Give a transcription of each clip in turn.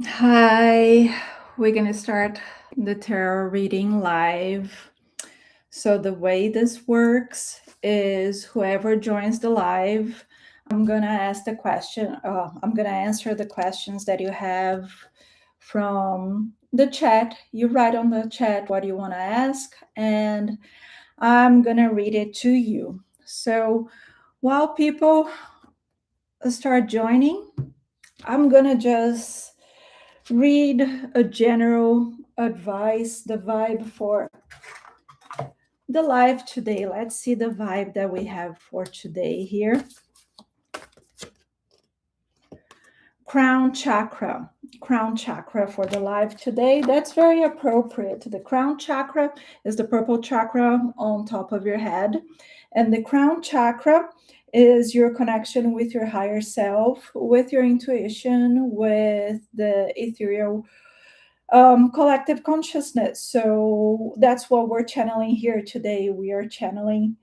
Hi, we're going to start the tarot reading live. So, the way this works is whoever joins the live, I'm going to ask the question, I'm going to answer the questions that you have from the chat. You write on the chat what you want to ask, and I'm going to read it to you. So, while people start joining, I'm going to just read a general advice, the vibe for the live today. Let's see the vibe that we have for today here. Crown chakra for the live today. That's very appropriate. The crown chakra is the purple chakra on top of your head, and the crown chakra is your connection with your higher self, with your intuition, with the ethereal collective consciousness. So that's what we're channeling here today. We're channeling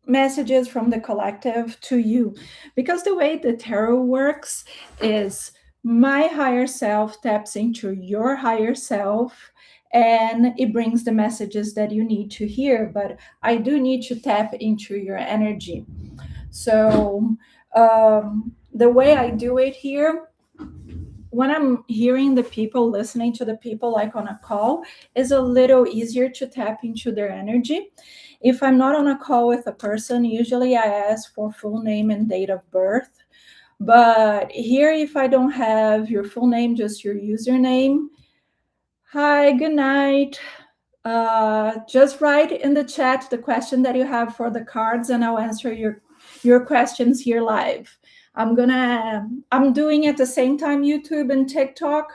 messages from the collective to you, because the way the tarot works is my higher self taps into your higher self and it brings the messages that you need to hear, but I do need to tap into your energy. So the way I do it here, when I'm hearing the people, listening to the people like on a call, is a little easier to tap into their energy. If I'm not on a call with a person, usually I ask for full name and date of birth. But here, if I don't have your full name, just your username, hi, good night. Just write in the chat the question that you have for the cards, and I'll answer your questions here live. I'm doing at the same time YouTube and TikTok.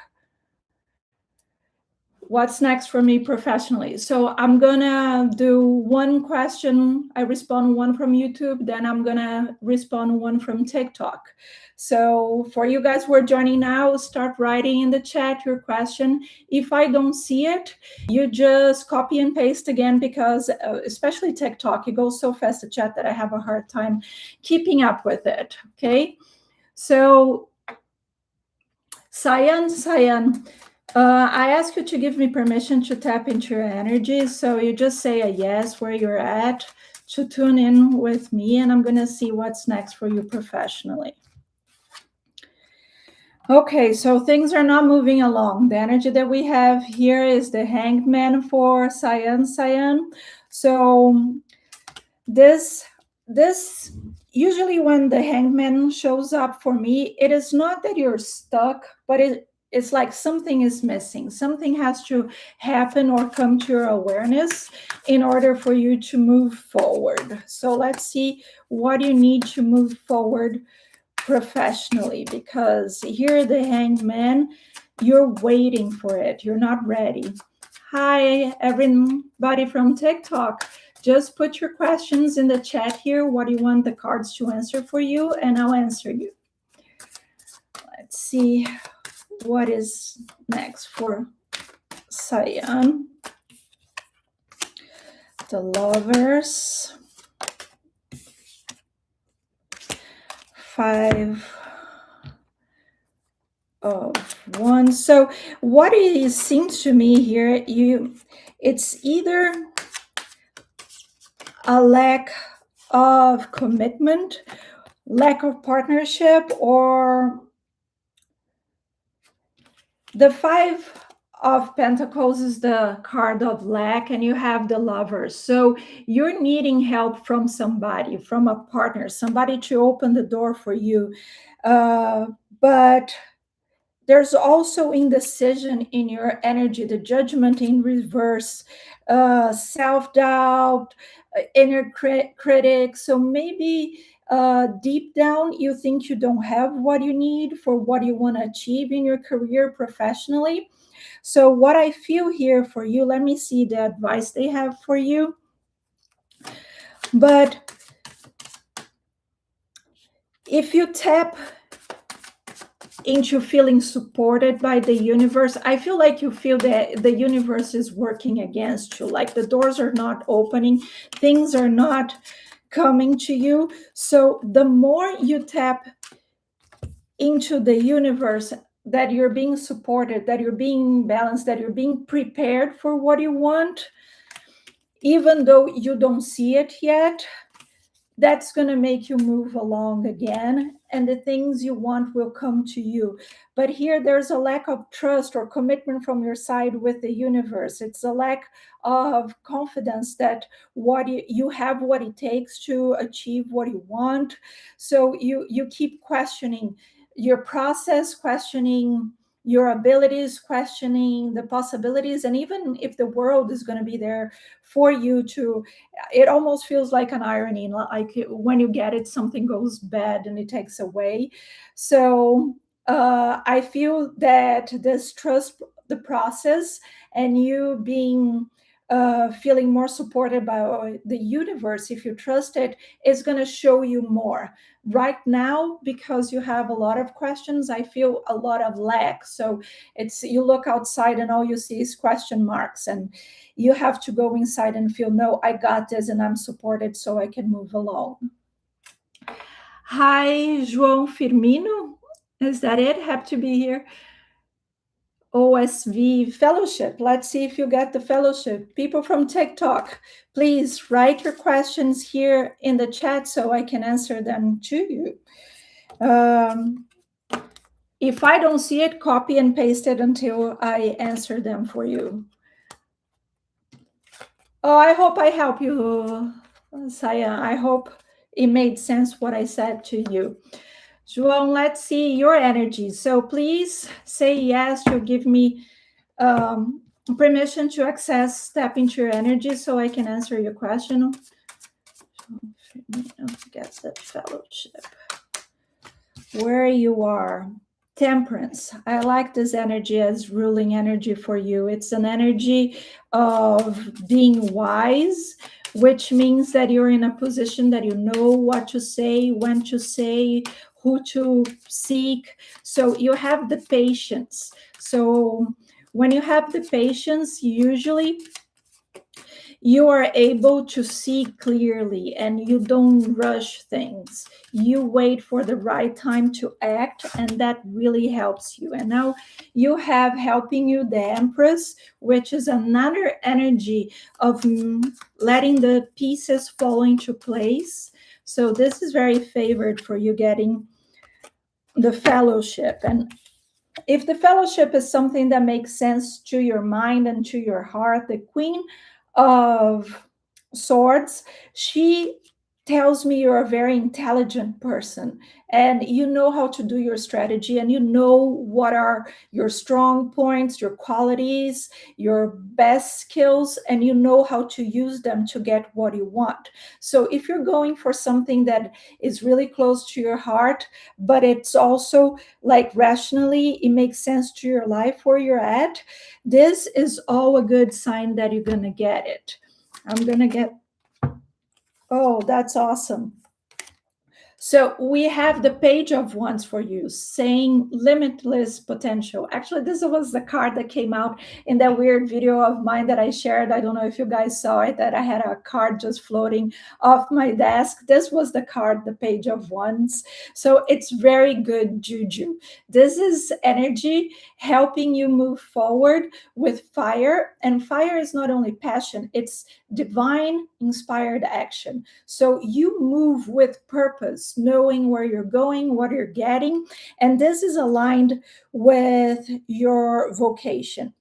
What's next for me professionally? So I'm gonna do one question. I respond one from YouTube, then I'm gonna respond one from TikTok. So for you guys who are joining now, start writing in the chat your question. If I don't see it, you just copy and paste again, because especially TikTok, it goes so fast, the chat, that I have a hard time keeping up with it. Okay, so Cyan, I ask you to give me permission to tap into your energy. So you just say a yes where you're at to tune in with me, and I'm going to see what's next for you professionally. Okay, so things are not moving along. The energy that we have here is the Hanged Man for Cyan. So this usually when the Hangman shows up for me, it is not that you're stuck, but it's like something is missing. Something has to happen or come to your awareness in order for you to move forward. So let's see what you need to move forward professionally, because here the Hanged Man, you're waiting for it. You're not ready. Hi, everybody from TikTok. Just put your questions in the chat here. What do you want the cards to answer for you? And I'll answer you. Let's see what is next for Cyan. The Lovers. 5 of Wands. So what it seems to me here, it's either a lack of commitment, lack of partnership, or the 5 of Pentacles is the card of lack, and you have the Lovers. So you're needing help from somebody, from a partner, somebody to open the door for you. But there's also indecision in your energy, the Judgment in reverse, self-doubt, inner critic. So maybe deep down you think you don't have what you need for what you want to achieve in your career professionally. So what I feel here for you, let me see the advice they have for you. But if you tap into feeling supported by the universe, I feel like you feel that the universe is working against you, like the doors are not opening, things are not coming to you. So the more you tap into the universe, that you're being supported, that you're being balanced, that you're being prepared for what you want, even though you don't see it yet, that's going to make you move along again, and the things you want will come to you. But here there's a lack of trust or commitment from your side with the universe. It's a lack of confidence that what you have what it takes to achieve what you want. So you keep questioning your process, questioning your abilities, questioning the possibilities, and even if the world is going to be there for you to, it almost feels like an irony, like when you get it, something goes bad and it takes away. So I feel that this trust the process, and you being feeling more supported by the universe, if you trust it, is going to show you more. Right now, because you have a lot of questions, I feel a lot of lack. So it's, you look outside and all you see is question marks, and you have to go inside and feel, no, I got this and I'm supported, so I can move along. Hi, João Firmino. Is that it? Have to be here. OSV fellowship. Let's see if you get the fellowship. People from TikTok, please write your questions here in the chat so I can answer them to you. If I don't see it, copy and paste it until I answer them for you. Oh, I hope I help you, Saya. I hope it made sense what I said to you. João, let's see your energy. So please say yes to give me permission to access, step into your energy so I can answer your question. Get that fellowship. Where you are. Temperance. I like this energy as ruling energy for you. It's an energy of being wise, which means that you're in a position that you know what to say, when to say, who to seek. So you have the patience. So when you have the patience, usually you are able to see clearly and you don't rush things. You wait for the right time to act, and that really helps you. And now you have helping you the Empress, which is another energy of letting the pieces fall into place. So this is very favored for you getting the fellowship. And if the fellowship is something that makes sense to your mind and to your heart, the Queen of Swords, she tells me you're a very intelligent person and you know how to do your strategy, and you know what are your strong points, your qualities, your best skills, and you know how to use them to get what you want. So if you're going for something that is really close to your heart, but it's also like rationally it makes sense to your life where you're at, this is all a good sign that you're going to get it. I'm going to get, oh, that's awesome. So we have the Page of Wands for you, saying limitless potential. Actually, this was the card that came out in that weird video of mine that I shared. I don't know if you guys saw it, that I had a card just floating off my desk. This was the card, the Page of Wands. So it's very good juju. This is energy helping you move forward with fire. And fire is not only passion, it's divine inspired action. So you move with purpose, knowing where you're going, what you're getting, and this is aligned with your vocation.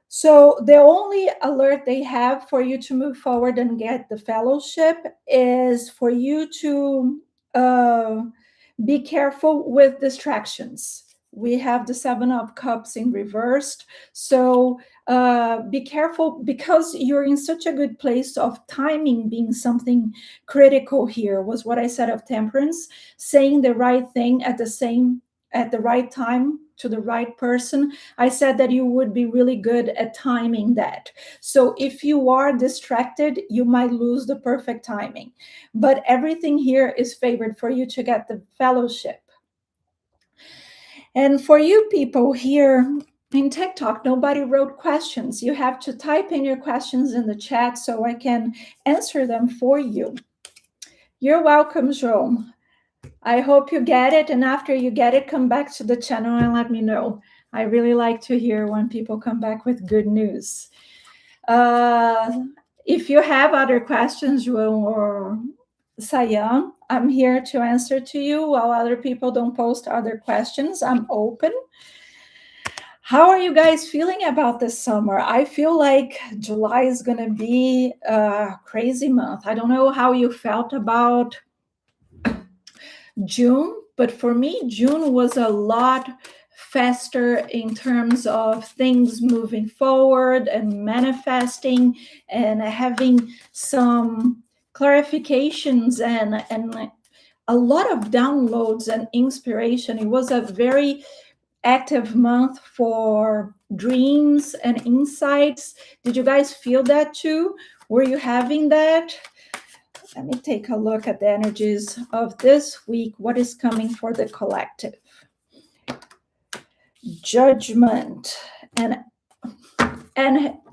So the only alert they have for you to move forward and get the fellowship is for you to be careful with distractions. We have the Seven of Cups in reversed. So be careful, because you're in such a good place of timing being something critical here, was what I said of temperance, saying the right thing at the right time to the right person. I said that you would be really good at timing that. So if you are distracted, you might lose the perfect timing. But everything here is favored for you to get the fellowship. And for you people here in TikTok, nobody wrote questions. You have to type in your questions in the chat so I can answer them for you. You're welcome, Joan. I hope you get it. And after you get it, come back to the channel and let me know. I really like to hear when people come back with good news. If you have other questions, João or Sayan, I'm here to answer to you while other people don't post other questions. I'm open. How are you guys feeling about this summer? I feel like July is going to be a crazy month. I don't know how you felt about June, but for me, June was a lot faster in terms of things moving forward and manifesting and having some clarifications and a lot of downloads and inspiration. It was a very active month for dreams and insights. Did you guys feel that too? Were you having that? Let me take a look at the energies of this week. What is coming for the collective? Judgment and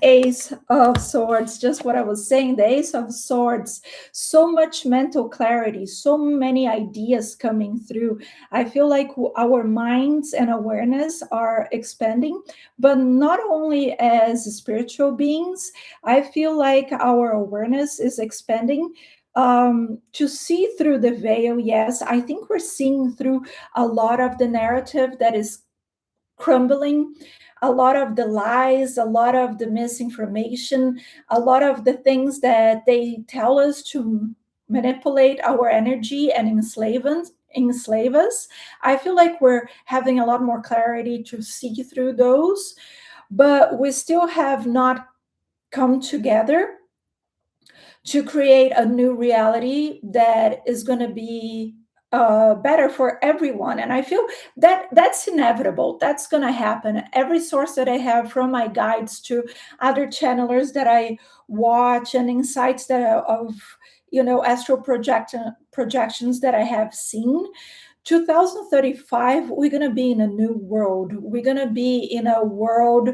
Ace of Swords, just what I was saying, the Ace of Swords, so much mental clarity, so many ideas coming through. I feel like our minds and awareness are expanding, but not only as spiritual beings. I feel like our awareness is expanding to see through the veil. Yes, I think we're seeing through a lot of the narrative that is crumbling, a lot of the lies, a lot of the misinformation, a lot of the things that they tell us to manipulate our energy and enslave us. I feel like we're having a lot more clarity to see through those, but we still have not come together to create a new reality that is going to be better for everyone. And I feel that that's inevitable. That's going to happen. Every source that I have, from my guides to other channelers that I watch and insights that of astral projections that I have seen, 2035, we're going to be in a new world. We're going to be in a world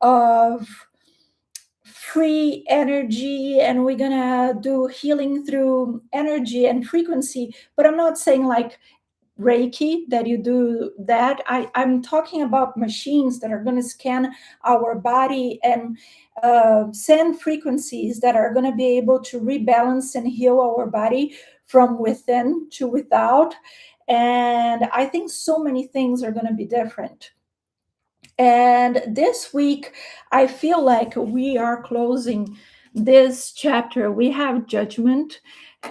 of free energy, and we're gonna do healing through energy and frequency. But I'm not saying like Reiki that you do that. I'm talking about machines that are going to scan our body and send frequencies that are going to be able to rebalance and heal our body from within to without. And I think so many things are going to be different. And this week, I feel like we are closing this chapter. We have Judgment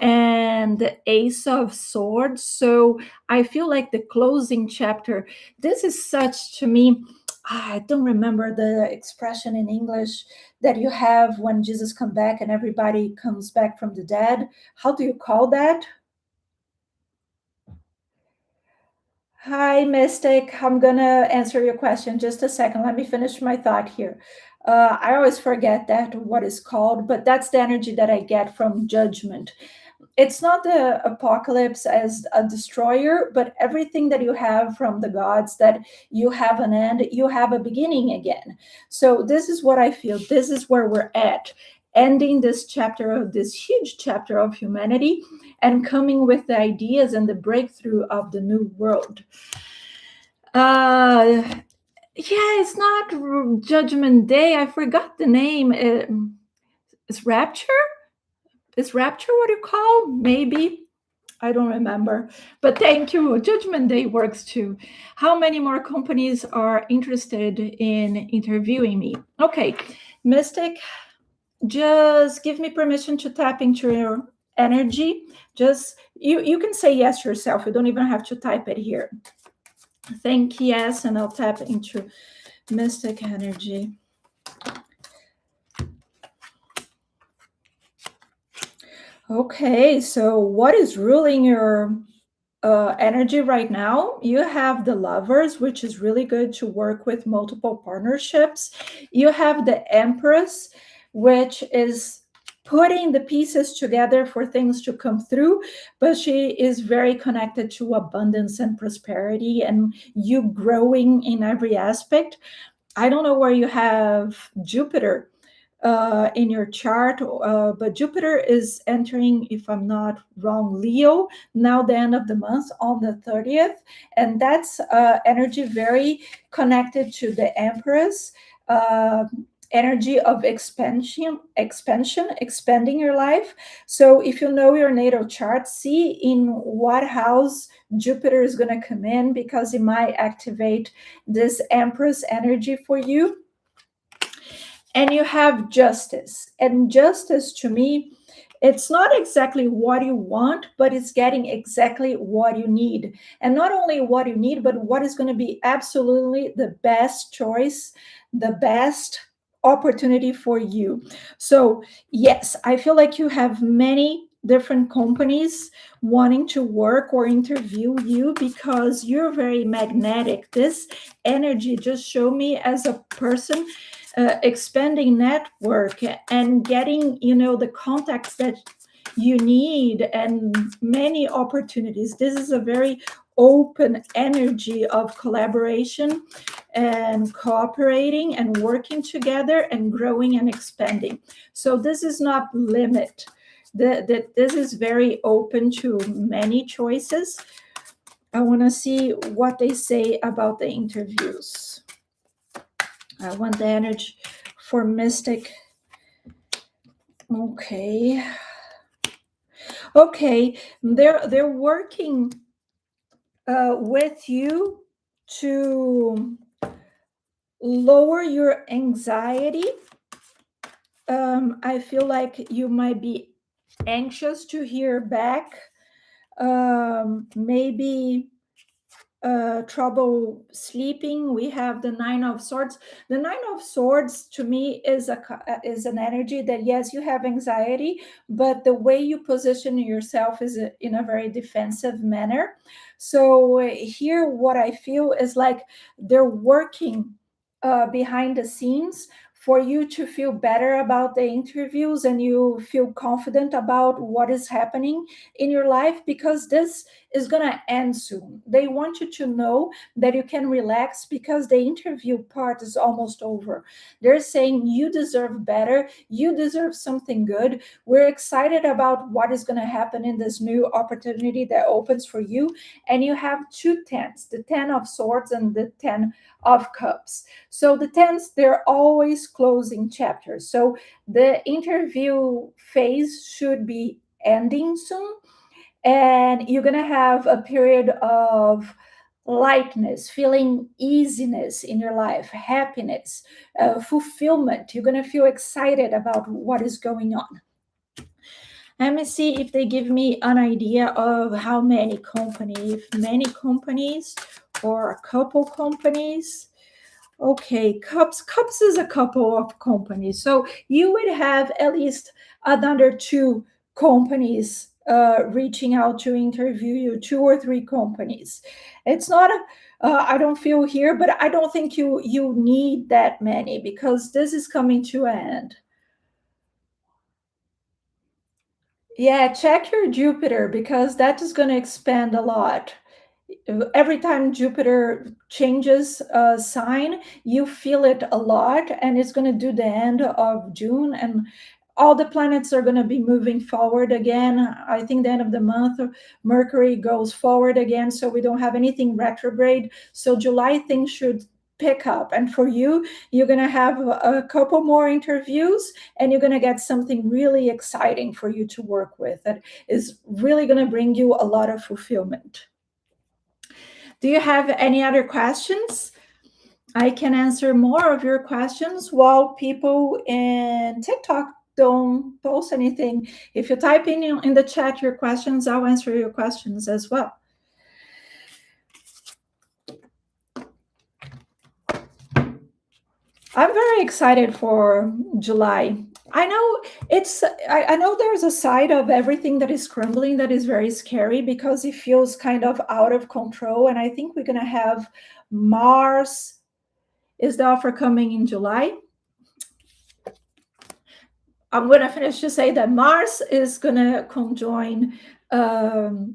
and the Ace of Swords. So I feel like the closing chapter, this is such to me. I don't remember the expression in English that you have when Jesus comes back and everybody comes back from the dead. How do you call that? Hi, Mystic. I'm going to answer your question. Just a second. Let me finish my thought here. I always forget that what is called, but that's the energy that I get from Judgment. It's not the apocalypse as a destroyer, but everything that you have from the gods, that you have an end, you have a beginning again. So this is what I feel. This is where we're at, ending this chapter of this huge chapter of humanity and coming with the ideas and the breakthrough of the new world. Yeah, it's not Judgment Day. I forgot the name. It's Rapture? Is Rapture what you call? Maybe. I don't remember. But thank you. Judgment Day works too. How many more companies are interested in interviewing me? Okay, Mystic, just give me permission to tap into your energy. Just you can say yes yourself. You don't even have to type it here. Thank yes, and I'll tap into Mystic energy. Okay, so what is ruling your energy right now? You have the Lovers, which is really good to work with multiple partnerships. You have the Empress, which is putting the pieces together for things to come through, but she is very connected to abundance and prosperity and you growing in every aspect. I don't know where you have Jupiter. in your chart, but Jupiter is entering, if I'm not wrong, Leo, now the end of the month on the 30th. And that's energy very connected to the Empress. Uh, Energy of expanding your life. So if you know your natal chart, see in what house Jupiter is going to come in, because it might activate this Empress energy for you. And you have justice. And justice, to me, it's not exactly what you want, but it's getting exactly what you need. And not only what you need, but what is going to be absolutely the best choice, the best opportunity for you. So, yes, I feel like you have many different companies wanting to work or interview you because you're very magnetic. This energy just show me as a person expanding network and getting, the contacts that you need and many opportunities. This is a very open energy of collaboration and cooperating and working together and growing and expanding. So this is not limit. This is very open to many choices. I want to see what they say about the interviews. I want the energy for Mystic. Okay. Okay. They're working with you to lower your anxiety. I feel like you might be anxious to hear back. Maybe trouble sleeping. We have the Nine of Swords. The Nine of Swords to me is an energy that, yes, you have anxiety, but the way you position yourself is in a very defensive manner. So here, what I feel is like they're working behind the scenes for you to feel better about the interviews and you feel confident about what is happening in your life, because this is going to end soon. They want you to know that you can relax because the interview part is almost over. They're saying you deserve better, you deserve something good. We're excited about what is going to happen in this new opportunity that opens for you. And you have two tens, the 10 of Swords and the 10 of Cups. So the tens, they're always closing chapters. So the interview phase should be ending soon, and you're going to have a period of lightness, feeling easiness in your life, happiness, fulfillment. You're going to feel excited about what is going on. Let me see if they give me an idea of how many companies, if many companies or a couple companies. Okay, Cups is a couple of companies. So you would have at least another two companies reaching out to interview you, two or three companies. It's not I don't feel here, but I don't think you need that many because this is coming to an end. Yeah, check your Jupiter because that is going to expand a lot. Every time Jupiter changes a sign, you feel it a lot, and it's going to do the end of June, and all the planets are going to be moving forward again. I think the end of the month, Mercury goes forward again, so we don't have anything retrograde. So July things should pick up, and for you, you're going to have a couple more interviews, and you're going to get something really exciting for you to work with that is really going to bring you a lot of fulfillment. Do you have any other questions? I can answer more of your questions while people in TikTok don't post anything. If you type in the chat your questions, I'll answer your questions as well. I'm very excited for July. I know I know there's a side of everything that is crumbling that is very scary because it feels kind of out of control. And I think we're going to have Mars. Is the offer coming in July? I'm going to finish to say that Mars is going to conjoin um,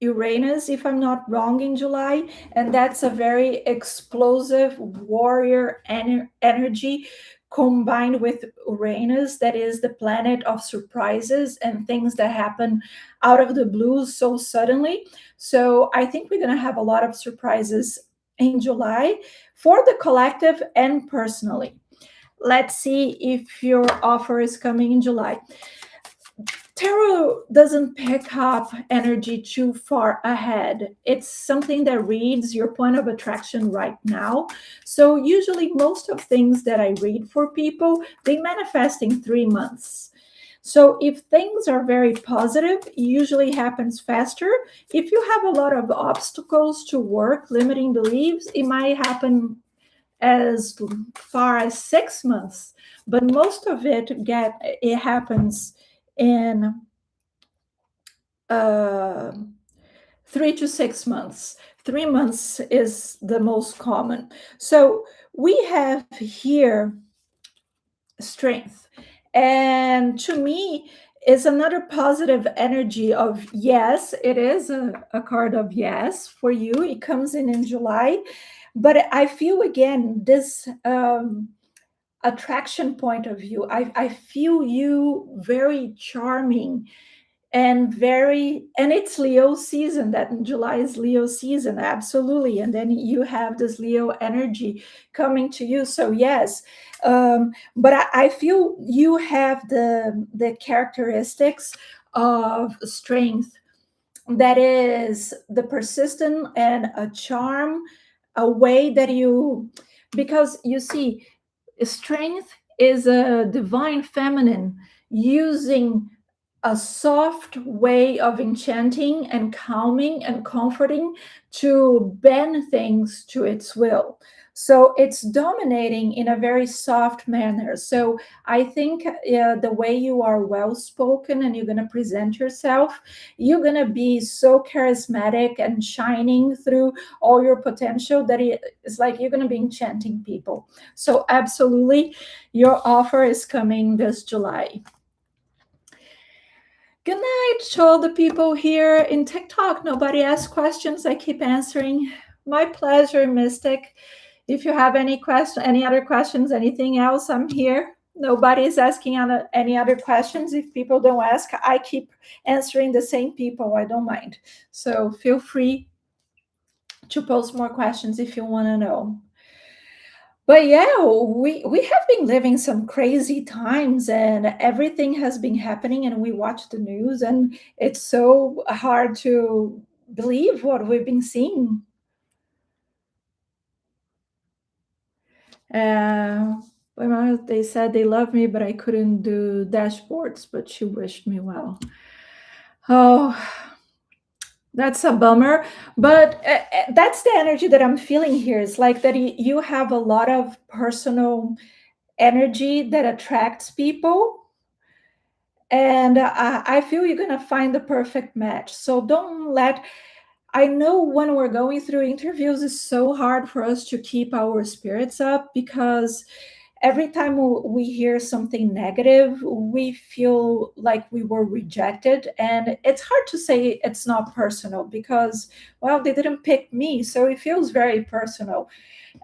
Uranus, if I'm not wrong, in July. And that's a very explosive warrior energy, combined with Uranus, that is the planet of surprises and things that happen out of the blue so suddenly. So I think we're going to have a lot of surprises in July for the collective and personally. Let's see if your offer is coming in July. Tarot doesn't pick up energy too far ahead. It's something that reads your point of attraction right now. So usually most of things that I read for people, they manifest in 3 months. So if things are very positive, it usually happens faster. If you have a lot of obstacles to work, limiting beliefs, it might happen as far as 6 months, but most of it happens in uh, 3 to 6 months. 3 months is the most common. So we have here strength, and to me is another positive energy of yes. It is a card of yes for you. It comes in July, but I feel again this attraction point of view. I feel you very charming and it's Leo season. That in July is Leo season, absolutely. And then you have this Leo energy coming to you. So yes, but I feel you have the characteristics of strength, that is the persistent and a charm, a way that you, because you see, strength is a divine feminine using a soft way of enchanting and calming and comforting to bend things to its will. So it's dominating in a very soft manner. So I think the way you are well spoken and you're going to present yourself, you're going to be so charismatic and shining through all your potential that it's like you're going to be enchanting people. So absolutely, your offer is coming this July. Good night to all the people here in TikTok. Nobody asked questions. I keep answering. My pleasure, Mystic. If you have any other questions, anything else, I'm here. Nobody is asking any other questions. If people don't ask, I keep answering the same people. I don't mind. So feel free to post more questions if you want to know. But yeah, we have been living some crazy times, and everything has been happening, and we watch the news, and it's so hard to believe what we've been seeing. Well, they said they love me, but I couldn't do dashboards, but she wished me well. Oh, that's a bummer, but that's the energy that I'm feeling here. It's like that you have a lot of personal energy that attracts people, and I feel you're going to find the perfect match. So don't let, I know when we're going through interviews, it's so hard for us to keep our spirits up, because every time we hear something negative, we feel like we were rejected. And it's hard to say it's not personal, because, well, they didn't pick me. So it feels very personal.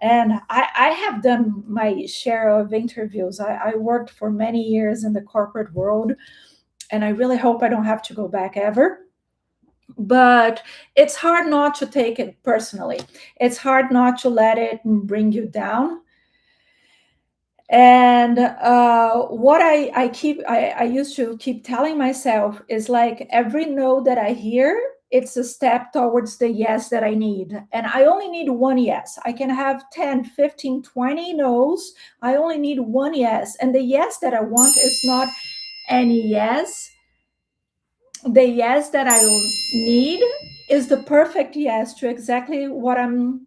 And I have done my share of interviews. I worked for many years in the corporate world, and I really hope I don't have to go back ever. But it's hard not to take it personally. It's hard not to let it bring you down. And what I used to keep telling myself is like, every no that I hear, it's a step towards the yes that I need. And I only need one yes. I can have 10, 15, 20 no's. I only need one yes. And the yes that I want is not any yes. The yes that I need is the perfect yes to exactly what I'm.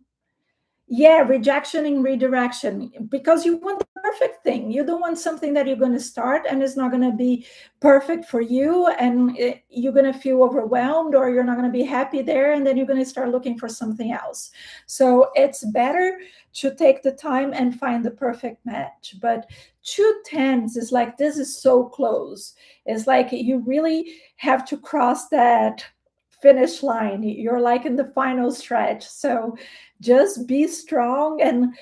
Yeah, rejection and redirection, because you want the perfect thing. You don't want something that you're going to start and it's not going to be perfect for you, and you're going to feel overwhelmed, or you're not going to be happy there, and then you're going to start looking for something else. So it's better to take the time and find the perfect match. But 2 10s is like, this is so close. It's like you really have to cross that finish line. You're like in the final stretch. So just be strong. And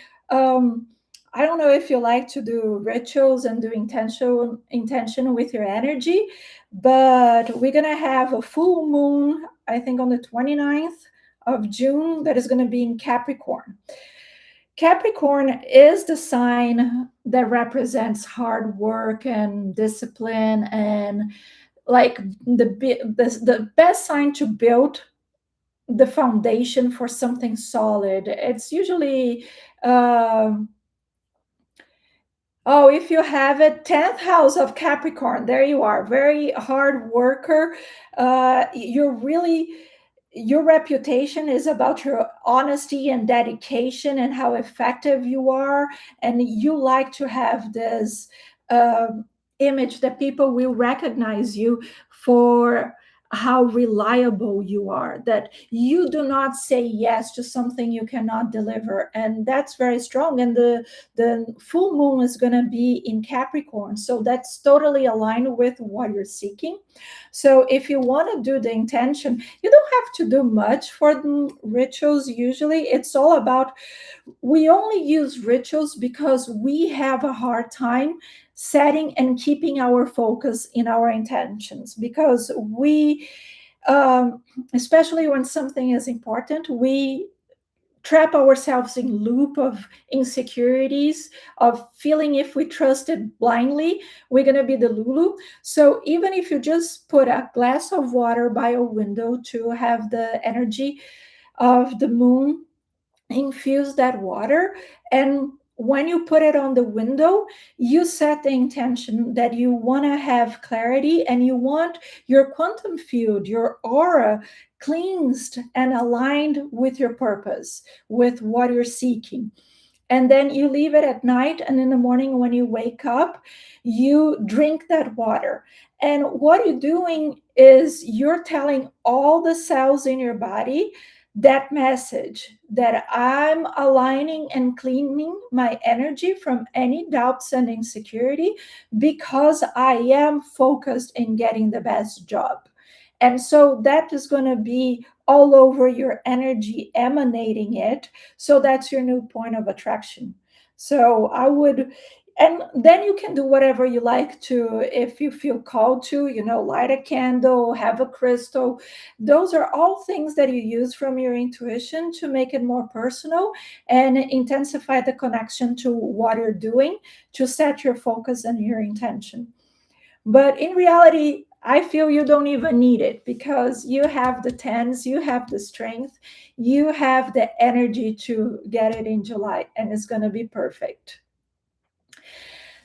I don't know if you like to do rituals and do intention with your energy, but we're going to have a full moon, I think on the 29th of June, that is going to be in Capricorn. Capricorn is the sign that represents hard work and discipline, and like the best sign to build the foundation for something solid. It's usually oh, if you have it, 10th house of Capricorn, there you are, very hard worker. You're really, your reputation is about your honesty and dedication and how effective you are. And you like to have this image that people will recognize you for how reliable you are, that you do not say yes to something you cannot deliver. And that's very strong. And the full moon is going to be in Capricorn. So that's totally aligned with what you're seeking. So if you want to do the intention, you don't have to do much for the rituals. Usually it's all about, we only use rituals because we have a hard time setting and keeping our focus in our intentions, because we especially when something is important, we trap ourselves in loop of insecurities, of feeling if we trust it blindly, we're going to be the Lulu. So even if you just put a glass of water by a window to have the energy of the moon infuse that water, and when you put it on the window, you set the intention that you want to have clarity and you want your quantum field, your aura, cleansed and aligned with your purpose, with what you're seeking. And then you leave it at night, and in the morning when you wake up, you drink that water. And what you're doing is you're telling all the cells in your body that message that I'm aligning and cleaning my energy from any doubts and insecurity, because I am focused in getting the best job. And so that is going to be all over your energy, emanating it. So that's your new point of attraction. So I would, and then you can do whatever you like to, if you feel called to, light a candle, have a crystal. Those are all things that you use from your intuition to make it more personal and intensify the connection to what you're doing, to set your focus and your intention. But in reality, I feel you don't even need it, because you have the tens, you have the strength, you have the energy to get it in July, and it's going to be perfect.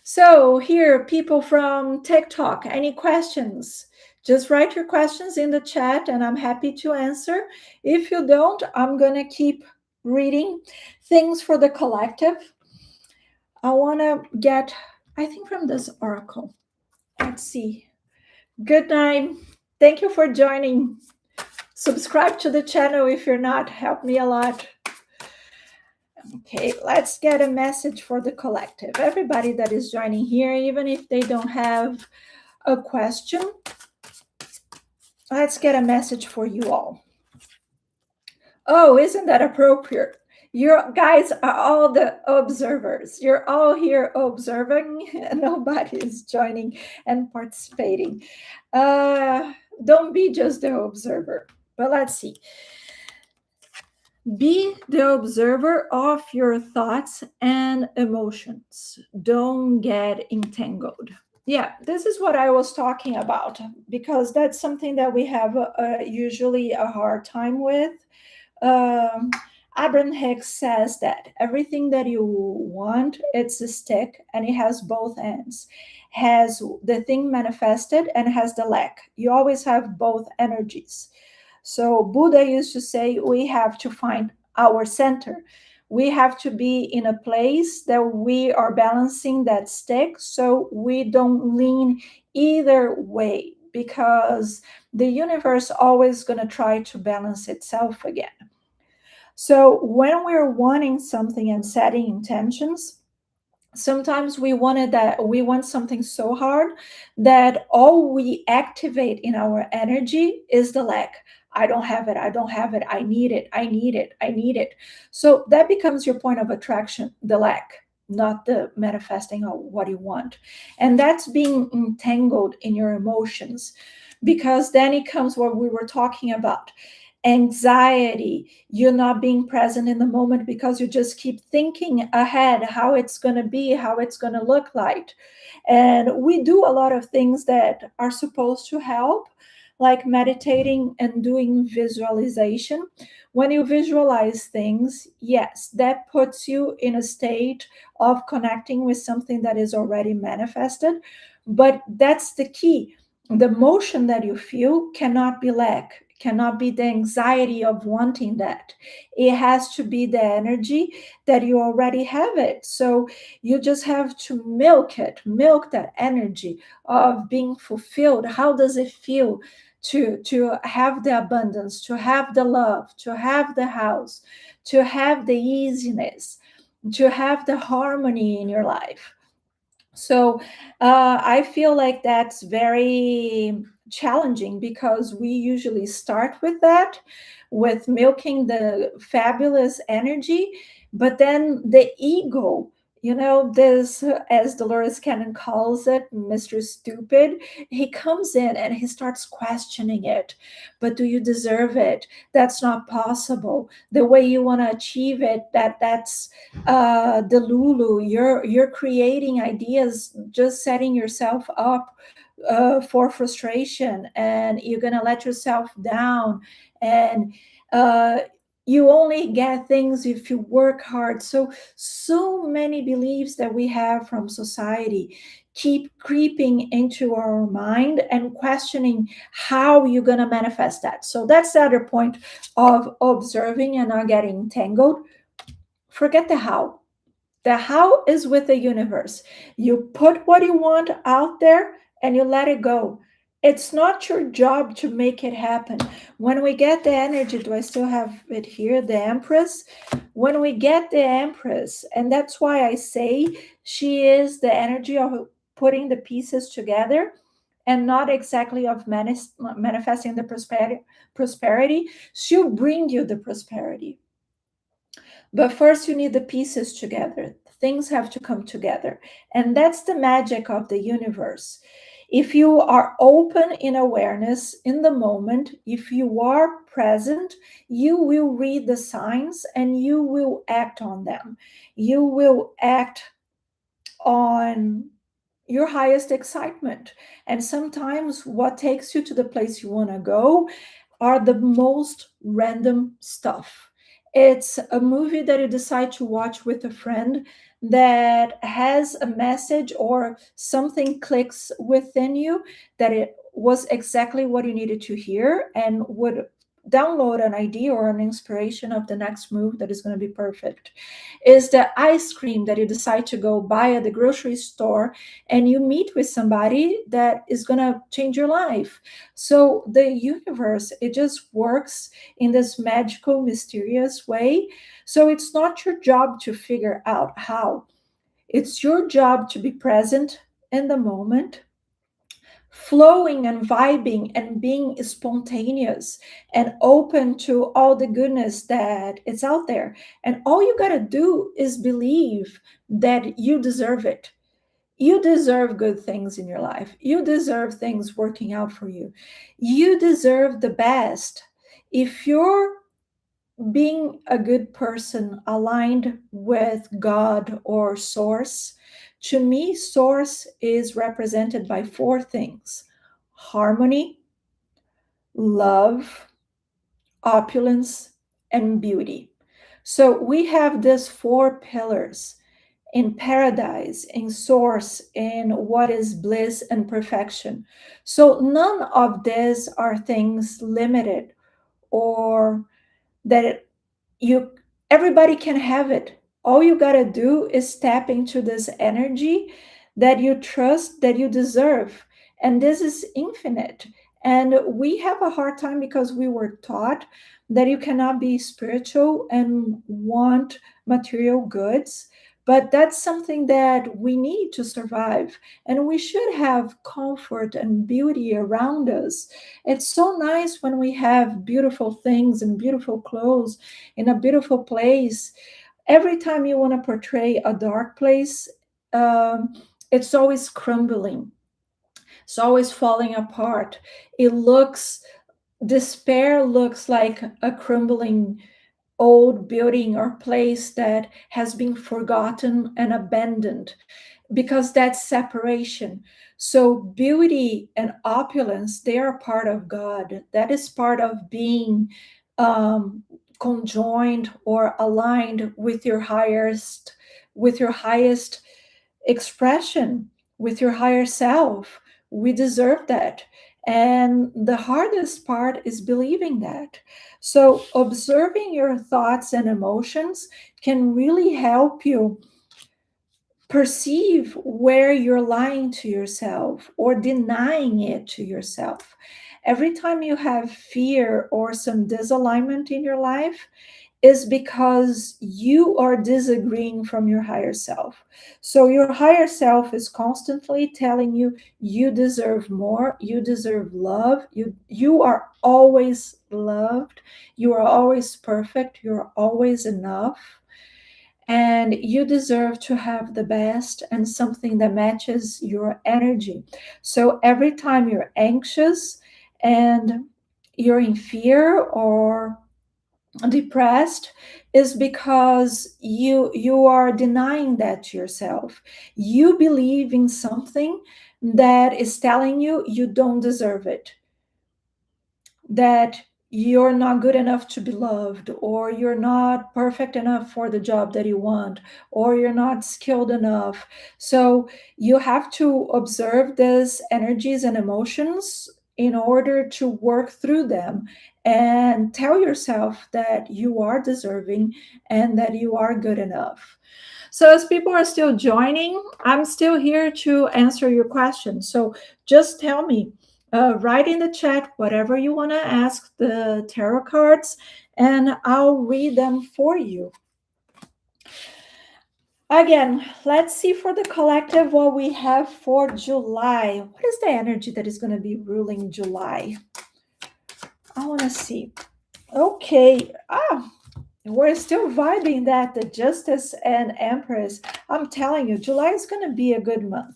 So, here, people from TikTok, any questions? Just write your questions in the chat and I'm happy to answer. If you don't, I'm going to keep reading things for the collective. I want to get, I think, from this oracle. Let's see. Good night. Thank you for joining. Subscribe to the channel if you're not. Help me a lot. Okay, let's get a message for the collective. Everybody that is joining here, even if they don't have a question, let's get a message for you all. Oh, isn't that appropriate? You guys are all the observers. You're all here observing, and nobody is joining and participating. Don't be just the observer. But let's see. Be the observer of your thoughts and emotions. Don't get entangled. Yeah, this is what I was talking about, because that's something that we have usually a hard time with. um, Abraham Hicks says that everything that you want, it's a stick and it has both ends. Has the thing manifested and has the lack. You always have both energies. So Buddha used to say we have to find our center. We have to be in a place that we are balancing that stick so we don't lean either way, because the universe always going to try to balance itself again. So when we're wanting something and setting intentions, sometimes we want something so hard that all we activate in our energy is the lack. I don't have it, I don't have it, I need it, I need it, I need it. So that becomes your point of attraction, the lack. not the manifesting of what you want. And that's being entangled in your emotions, because then it comes what we were talking about, anxiety. You're not being present in the moment because you just keep thinking ahead how it's going to be, how it's going to look like. And we do a lot of things that are supposed to help, like meditating and doing visualization. When you visualize things, yes, that puts you in a state of connecting with something that is already manifested. But that's the key. The emotion that you feel cannot be lack, cannot be the anxiety of wanting that. It has to be the energy that you already have it. So you just have to milk it, milk that energy of being fulfilled. How does it feel to have the abundance, to have the love, to have the house, to have the easiness, to have the harmony in your life? So I feel like that's very challenging, because we usually start with that, with milking the fabulous energy, but then the ego, this, as Dolores Cannon calls it, Mr. Stupid, he comes in and he starts questioning it. But do you deserve it? That's not possible. The way you want to achieve it, that's the Lulu. You're creating ideas, just setting yourself up for frustration, and you're gonna let yourself down. And uh, you only get things if you work hard. So many beliefs that we have from society keep creeping into our mind and questioning how you're going to manifest that. So that's the other point of observing and not getting tangled. Forget the how. The how is with the universe. You put what you want out there and you let it go. It's not your job to make it happen. When we get the energy, do I still have it here? The Empress. When we get the Empress, and that's why I say she is the energy of putting the pieces together and not exactly of manifesting the prosperity. She'll bring you the prosperity, but first, you need the pieces together. Things have to come together. And that's the magic of the universe. If you are open in awareness in the moment, if you are present, you will read the signs and you will act on them. You will act on your highest excitement. And sometimes what takes you to the place you want to go are the most random stuff. It's a movie that you decide to watch with a friend that has a message or something clicks within you that it was exactly what you needed to hear and would download an idea or an inspiration of the next move that is going to be perfect. Is the ice cream that you decide to go buy at the grocery store and you meet with somebody that is going to change your life. So the universe, it just works in this magical, mysterious way. So it's not your job to figure out how. It's your job to be present in the moment, flowing and vibing and being spontaneous and open to all the goodness that is out there. And all you got to do is believe that you deserve it. You deserve good things in your life. You deserve things working out for you. You deserve the best. If you're being a good person aligned with God or Source, to me, Source is represented by four things: harmony, love, opulence, and beauty. So we have these four pillars in paradise, in source, in what is bliss and perfection. So none of these are things limited or that you everybody can have it. All you got to do is tap into this energy that you trust, that you deserve, and this is infinite. And we have a hard time because we were taught that you cannot be spiritual and want material goods, but that's something that we need to survive, and we should have comfort and beauty around us. It's so nice when we have beautiful things and beautiful clothes in a beautiful place. Every time you want to portray a dark place, it's always crumbling, it's always falling apart. It looks, despair looks like a crumbling old building or place that has been forgotten and abandoned, because that's separation. So beauty and opulence, they are part of God. That is part of being um, conjoined or aligned with your highest expression, with your higher self. We deserve that. And the hardest part is believing that. So, observing your thoughts and emotions can really help you perceive where you're lying to yourself or denying it to yourself. Every time you have fear or some disalignment in your life, is because you are disagreeing from your higher self. So your higher self is constantly telling you you deserve more, you deserve love, you are always loved, you are always perfect, you're always enough, and you deserve to have the best and something that matches your energy. So every time you're anxious and you're in fear or depressed, is because you are denying that to yourself. You believe in something that is telling you you don't deserve it, that you're not good enough to be loved, or you're not perfect enough for the job that you want, or you're not skilled enough. So you have to observe these energies and emotions in order to work through them and tell yourself that you are deserving and that you are good enough. So, as people are still joining, I'm still here to answer your questions. So, just tell me, write in the chat whatever you want to ask the tarot cards, and I'll read them for you. Again, let's see for the collective what we have for July. What is the energy that is going to be ruling July? I want to see. Okay. We're still vibing that the Justice and Empress. I'm telling you, July is going to be a good month.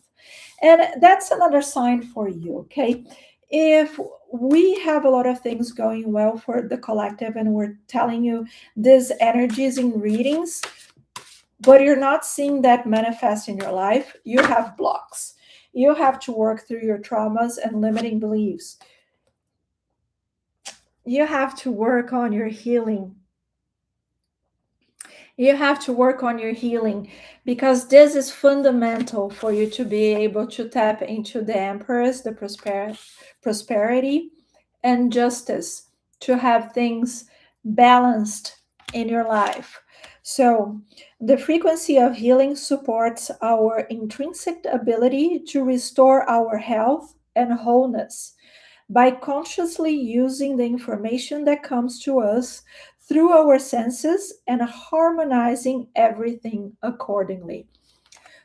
And that's another sign for you, okay? If we have a lot of things going well for the collective and we're telling you these energies in readings, but you're not seeing that manifest in your life, you have blocks. You have to work through your traumas and limiting beliefs. You have to work on your healing. You have to work on your healing, because this is fundamental for you to be able to tap into the Empress, the prosperity and justice, to have things balanced in your life. So, the frequency of healing supports our intrinsic ability to restore our health and wholeness by consciously using the information that comes to us through our senses and harmonizing everything accordingly.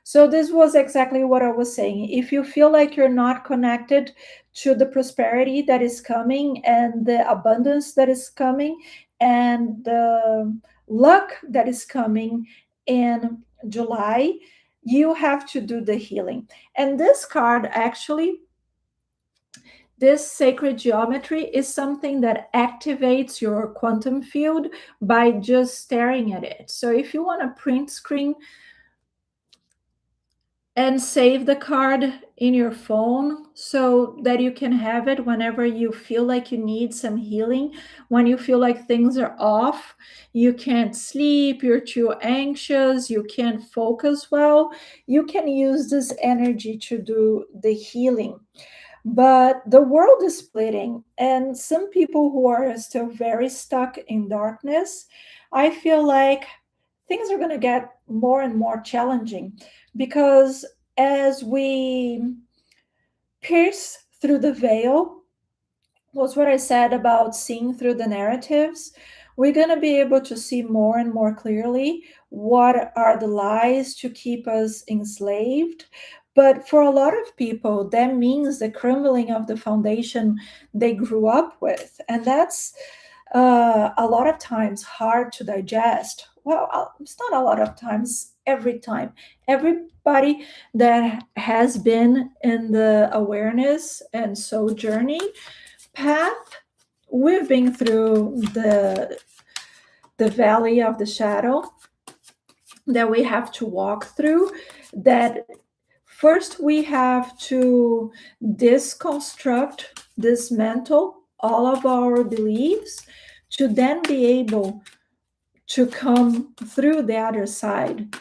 So, this was exactly what I was saying. If you feel like you're not connected to the prosperity that is coming and the abundance that is coming and the luck that is coming in July, you have to do the healing. And this card actually, this sacred geometry is something that activates your quantum field by just staring at it. So if you want to print screen and save the card in your phone so that you can have it whenever you feel like you need some healing, when you feel like things are off, you can't sleep, you're too anxious, you can't focus well, you can use this energy to do the healing. But the world is splitting, and some people who are still very stuck in darkness, I feel like things are going to get more and more challenging, because as we pierce through the veil, was what I said about seeing through the narratives, we're going to be able to see more and more clearly what are the lies to keep us enslaved. But for a lot of people, that means the crumbling of the foundation they grew up with. And that's a lot of times hard to digest well, it's not a lot of times, every time. Everybody that has been in the awareness and soul journey path, we've been through the valley of the shadow that we have to walk through. That first we have to deconstruct, dismantle all of our beliefs, to then be able to come through the other side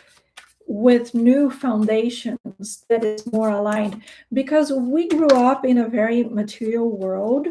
with new foundations that is more aligned, because we grew up in a very material world,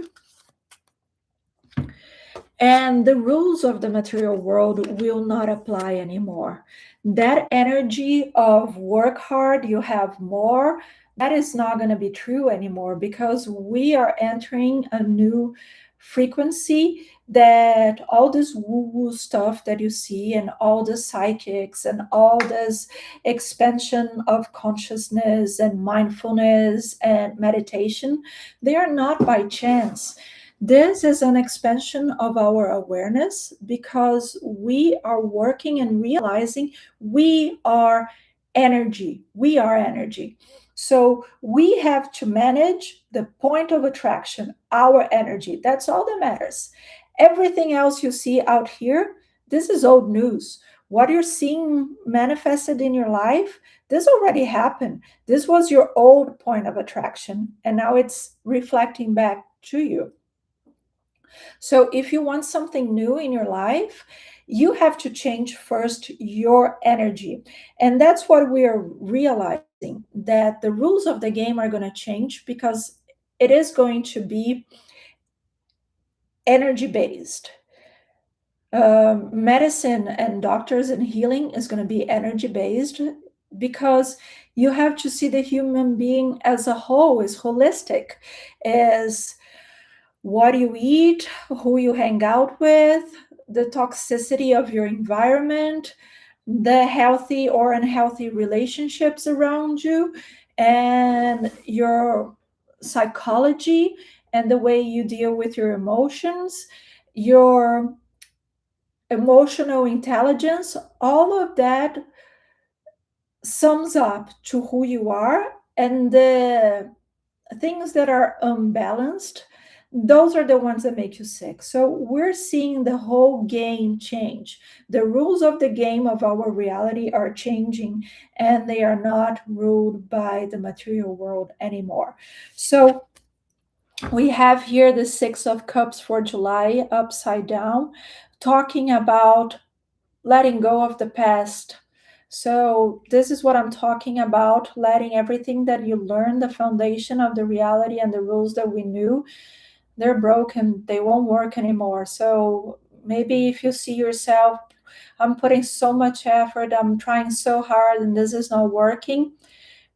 and the rules of the material world will not apply anymore. That energy of work hard, you have more, that is not going to be true anymore, because we are entering a new frequency, that all this woo-woo stuff that you see, and all the psychics, and all this expansion of consciousness and mindfulness and meditation, they are not by chance. This is an expansion of our awareness, because we are working and realizing we are energy. We are energy. So we have to manage the point of attraction, our energy. That's all that matters. Everything else you see out here, this is old news. What you're seeing manifested in your life, this already happened. This was your old point of attraction, and now it's reflecting back to you. So if you want something new in your life, you have to change first your energy. And that's what we are realizing, that the rules of the game are going to change, because it is going to be energy based. Medicine and doctors and healing is going to be energy based, because you have to see the human being as a whole, is holistic, as what you eat, who you hang out with, the toxicity of your environment, the healthy or unhealthy relationships around you, and your psychology, and the way you deal with your emotions, your emotional intelligence. All of that sums up to who you are, and the things that are unbalanced, those are the ones that make you sick. So we're seeing the whole game change. The rules of the game of our reality are changing, and they are not ruled by the material world anymore. So we have here the Six of Cups for July upside down, talking about letting go of the past. So, this is what I'm talking about, letting everything that you learned, the foundation of the reality and the rules that we knew, they're broken, they won't work anymore. So, maybe if you see yourself, I'm putting so much effort, I'm trying so hard, and this is not working,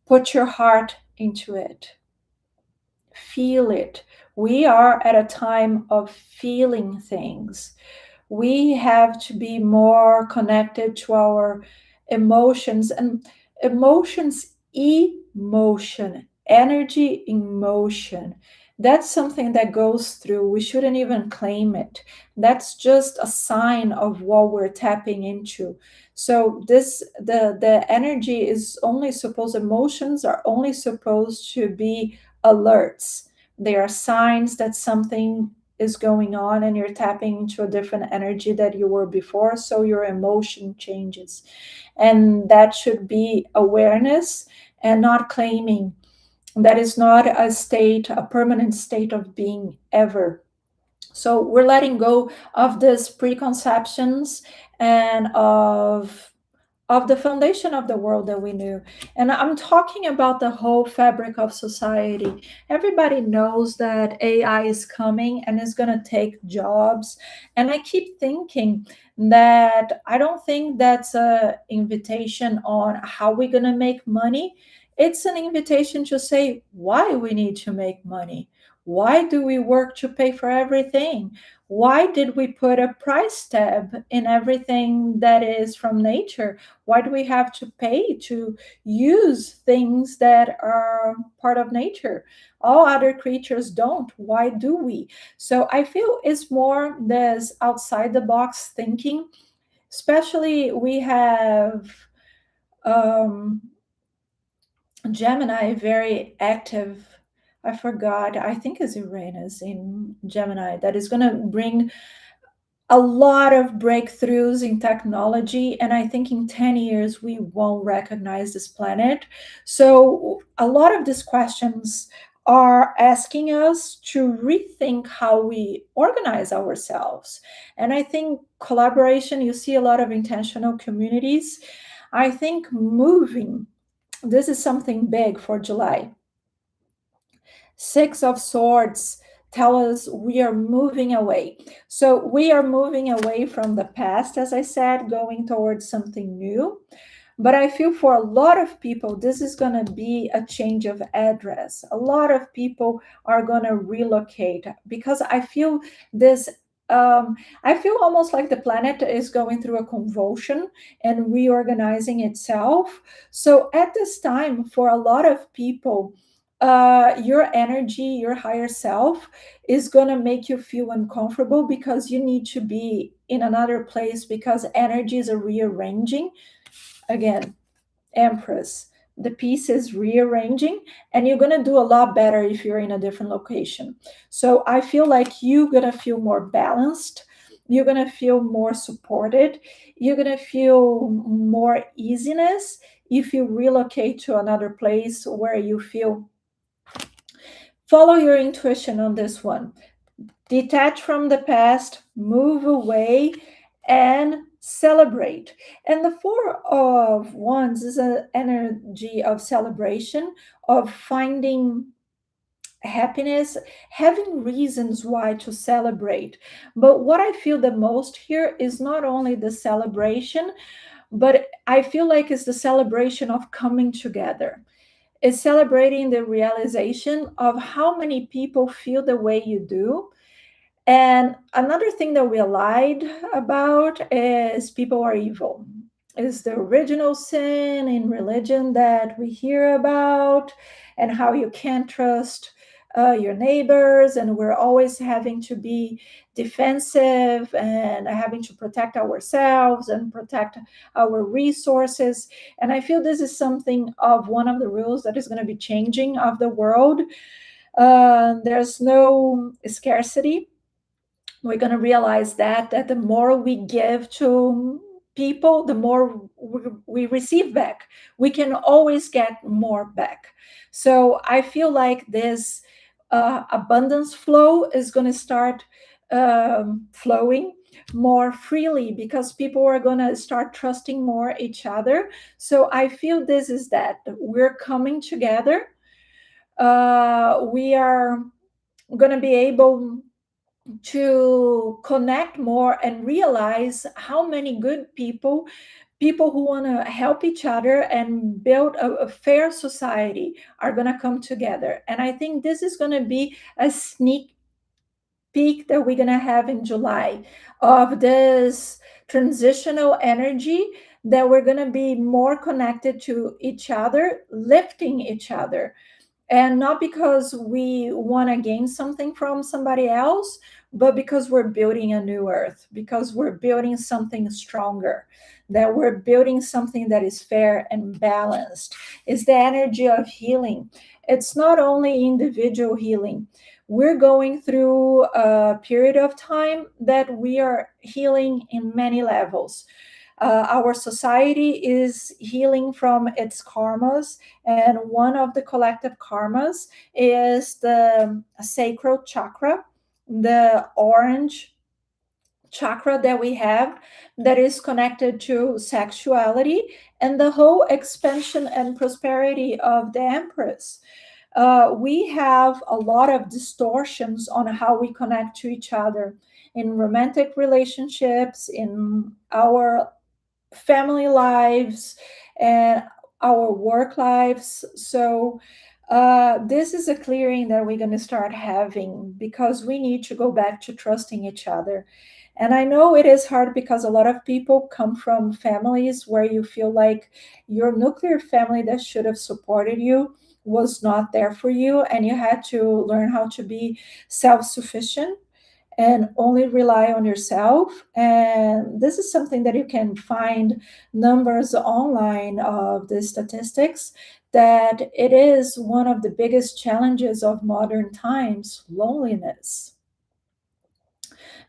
put your heart into it. Feel it. We are at a time of feeling things. We have to be more connected to our emotions, and emotions, emotion, energy in motion. That's something that goes through. We shouldn't even claim it. That's just a sign of what we're tapping into. So this the energy is only supposed, emotions are only supposed to be alerts. They are signs that something is going on, and you're tapping into a different energy that you were before, so your emotion changes. And that should be awareness, and not claiming. That is not a state, a permanent state of being ever. So we're letting go of these preconceptions, and of the foundation of the world that we knew. And I'm talking about the whole fabric of society. Everybody knows that AI is coming and is going to take jobs. And I keep thinking that I don't think that's a invitation on how we're going to make money. It's an invitation to say why we need to make money. Why do we work to pay for everything? Why did we put a price tag in everything that is from nature? Why do we have to pay to use things that are part of nature? All other creatures don't. Why do we? So I feel it's more this outside the box thinking, Especially we have um, Gemini very active. I forgot. I think it's Uranus in Gemini that is going to bring a lot of breakthroughs in technology. And I think in 10 years, we won't recognize this planet. So, a lot of these questions are asking us to rethink how we organize ourselves. And I think collaboration, you see a lot of intentional communities. I think moving, this is something big for July. Six of Swords tell us we are moving away. So we are moving away from the past, as I said, going towards something new. But I feel for a lot of people, this is going to be a change of address. A lot of people are going to relocate because I feel this. I feel almost like the planet is going through a convulsion and reorganizing itself. So at this time, for a lot of people, your energy, your higher self is going to make you feel uncomfortable because you need to be in another place because energies are rearranging. Again, Empress, the piece is rearranging, and you're going to do a lot better if you're in a different location. So I feel like you're going to feel more balanced. You're going to feel more supported. You're going to feel more easiness if you relocate to another place where you feel. Follow your intuition on this one. Detach from the past, move away, and celebrate. And the Four of Wands is an energy of celebration, of finding happiness, having reasons why to celebrate. But what I feel the most here is not only the celebration, but I feel like it's the celebration of coming together. It's celebrating the realization of how many people feel the way you do. And another thing that we lied about is people are evil. Is the original sin in religion that we hear about, and how you can't trust your neighbors, and we're always having to be defensive and having to protect ourselves and protect our resources. And I feel this is something of one of the rules that is going to be changing of the world. There's no scarcity. We're going to realize that the more we give to people, the more we receive back. We can always get more back. So I feel like this abundance flow is going to start flowing more freely because people are going to start trusting more each other. So I feel this is that we're coming together. We are going to be able to connect more and realize how many good people who want to help each other and build a fair society are going to come together. And I think this is going to be a sneak peak that we're going to have in July of this transitional energy, that we're going to be more connected to each other, lifting each other, and not because we want to gain something from somebody else, but because we're building a new earth, because we're building something stronger, that we're building something that is fair and balanced. It's the energy of healing. It's not only individual healing. We're going through a period of time that we are healing in many levels. Our society is healing from its karmas, and one of the collective karmas is the sacral chakra, the orange chakra that we have, that is connected to sexuality and the whole expansion and prosperity of the Empress. We have a lot of distortions on how we connect to each other in romantic relationships, in our family lives, and our work lives. So this is a clearing that we're going to start having because we need to go back to trusting each other. And I know it is hard because a lot of people come from families where you feel like your nuclear family that should have supported you was not there for you, and you had to learn how to be self-sufficient. and only rely on yourself. And this is something that you can find numbers online of the statistics, that it is one of the biggest challenges of modern times, loneliness.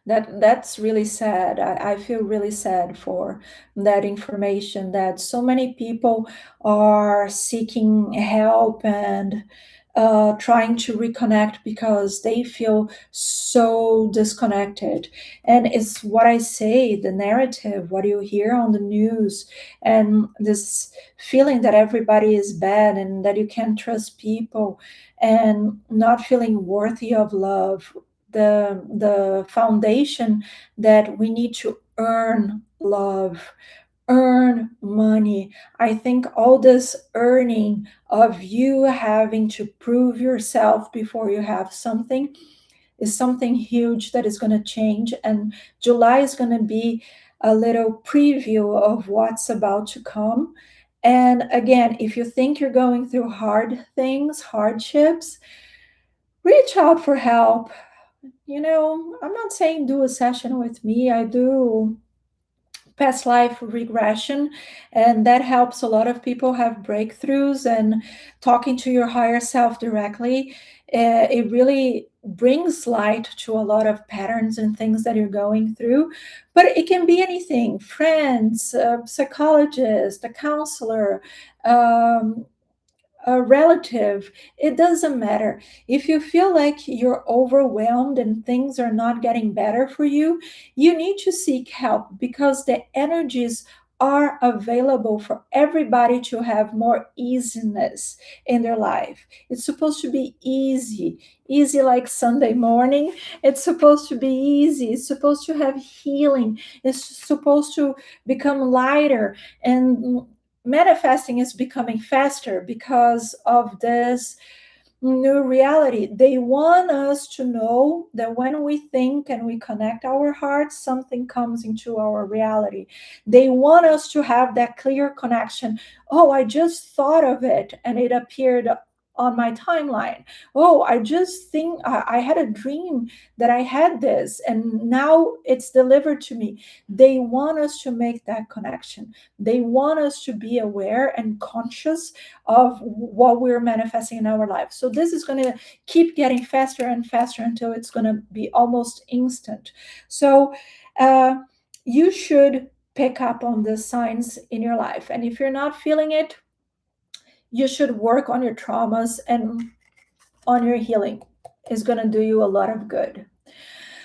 That's really sad. I feel really sad for that information, that so many people are seeking help and trying to reconnect because they feel so disconnected. And it's what I say, the narrative, what you hear on the news, and this feeling that everybody is bad and that you can't trust people, and not feeling worthy of love, the foundation that we need to earn love, earn money. I think all this earning of you having to prove yourself before you have something is something huge that is going to change. And July is going to be a little preview of what's about to come. And again, if you think you're going through hard things, hardships, reach out for help. I'm not saying do a session with me. I do past life regression, and that helps a lot of people have breakthroughs. And talking to your higher self directly, it really brings light to a lot of patterns and things that you're going through. But it can be anything: friends, psychologist, a counselor, um, a relative. It doesn't matter. If you feel like you're overwhelmed and things are not getting better for you, you need to seek help, because the energies are available for everybody to have more easiness in their life. It's supposed to be easy, easy like Sunday morning. It's supposed to be easy. It's supposed to have healing. It's supposed to become lighter. And manifesting is becoming faster because of this new reality. They want us to know that when we think and we connect our hearts, something comes into our reality. They want us to have that clear connection. Oh, I just thought of it and it appeared on my timeline. Oh, I just think I had a dream that I had this and now it's delivered to me. They want us to make that connection. They want us to be aware and conscious of what we're manifesting in our life. So this is going to keep getting faster and faster until it's going to be almost instant. So you should pick up on the signs in your life. And if you're not feeling it, you should work on your traumas and on your healing. Is going to do you a lot of good.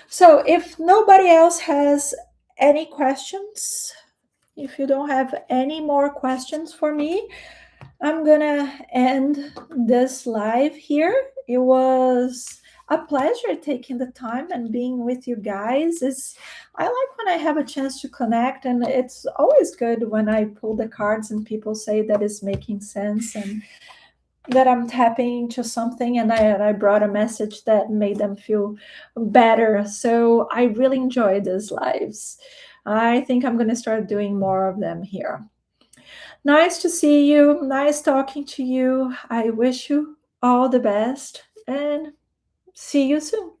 So if nobody else has any questions, if you don't have any more questions for me, I'm gonna end this live here. It was a pleasure taking the time and being with you guys. I like when I have a chance to connect, and it's always good when I pull the cards and people say that it's making sense and that I'm tapping into something, and I brought a message that made them feel better. So I really enjoy these lives. I think I'm gonna start doing more of them here. Nice to see you. Nice talking to you. I wish you all the best and see you soon.